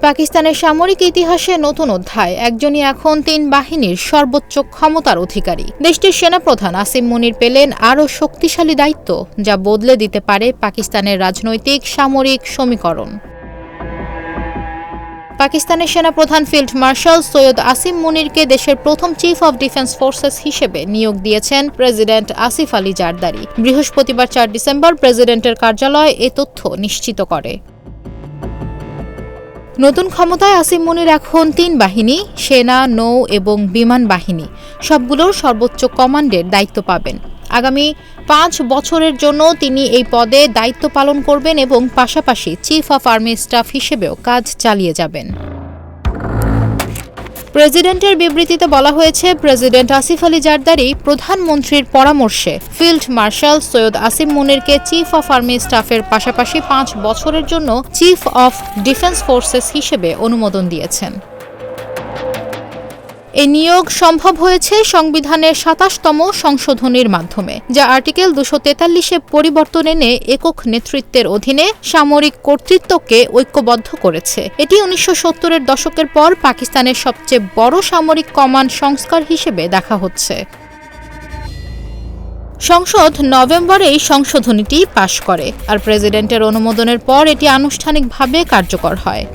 পাকিস্তানের সামরিক ইতিহাসে নতুন অধ্যায়, একজনই এখন ৩ বাহিনীর সর্বোচ্চ ক্ষমতার অধিকারী। দেশটির সেনাপ্রধান আসিম মুনির পেলেন আরও শক্তিশালী দায়িত্ব, যা বদলে দিতে পারে পাকিস্তানের রাজনৈতিক সামরিক সমীকরণ। পাকিস্তানের সেনাপ্রধান ফিল্ড মার্শাল সৈয়দ আসিম মুনিরকে দেশের প্রথম চিফ অব ডিফেন্স ফোর্সেস হিসেবে নিয়োগ দিয়েছেন প্রেসিডেন্ট আসিফ আলী জারদারি। বৃহস্পতিবার ৪ ডিসেম্বর প্রেসিডেন্টের কার্যালয় এ তথ্য নিশ্চিত করে। নতুন ক্ষমতায় আসিম মুনির এখন ৩ বাহিনী, সেনা, নৌ এবং বিমান বাহিনী সবগুলোর সর্বোচ্চ কমান্ডের দায়িত্ব পাবেন। আগামী ৫ বছরের জন্য তিনি এই পদে দায়িত্ব পালন করবেন এবং পাশাপাশি চিফ অফ আর্মি স্টাফ হিসেবেও কাজ চালিয়ে যাবেন। প্রেসিডেন্টের বিবৃতিতে বলা হয়েছে, প্রেসিডেন্ট আসিফ আলী জারদারি প্রধানমন্ত্রীর পরামর্শে ফিল্ড মার্শাল সৈয়দ আসিম মুনিরকে চিফ অফ আর্মি স্টাফের পাশাপাশি ৫ বছরের জন্য চিফ অফ ডিফেন্স ফোর্সেস হিসেবে অনুমোদন দিয়েছেন। এই নিয়োগ সম্ভব হয়েছে সংবিধানের ২৭তম সংশোধনীর মাধ্যমে, যা আর্টিকেল ২৪৩-এ পরিবর্তন এনে একক নেতৃত্বের অধীনে সামরিক কর্তৃত্বকে ঐক্যবদ্ধ করেছে। এটি ১৯৭০-এর দশকের পর পাকিস্তানের সবচেয়ে বড় সামরিক কমান্ড সংস্কার হিসেবে দেখা হচ্ছে। সংসদ নভেম্বরে এই সংশোধনীটি পাশ করে, আর প্রেসিডেন্টের অনুমোদনের পর এটি আনুষ্ঠানিকভাবে কার্যকর হয়।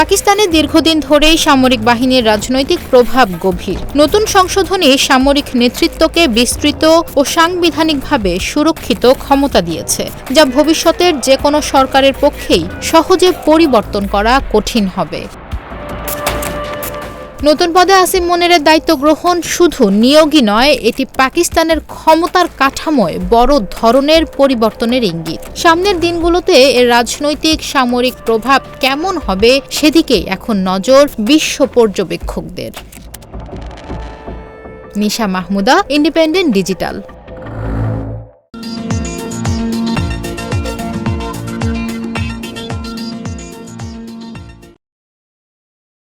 পাকিস্তানে দীর্ঘদিন ধরেই সামরিক বাহিনীর রাজনৈতিক প্রভাব গভীর। নতুন সংশোধনী সামরিক নেতৃত্বকে বিস্তৃত ও সাংবিধানিকভাবে সুরক্ষিত ক্ষমতা দিয়েছে, যা ভবিষ্যতের যে কোনো সরকারের পক্ষেই সহজে পরিবর্তন করা কঠিন হবে। নতুন পদে আসিম মুনিরের দায়িত্ব গ্রহণ শুধু নিয়োগই নয়, এটি পাকিস্তানের ক্ষমতার কাঠামোয় বড় ধরনের পরিবর্তনের ইঙ্গিত। সামনের দিনগুলোতে এর রাজনৈতিক সামরিক প্রভাব কেমন হবে সেদিকেই এখন নজর বিশ্ব পর্যবেক্ষকদের। নিশা মাহমুদা, ইন্ডিপেন্ডেন্ট ডিজিটাল।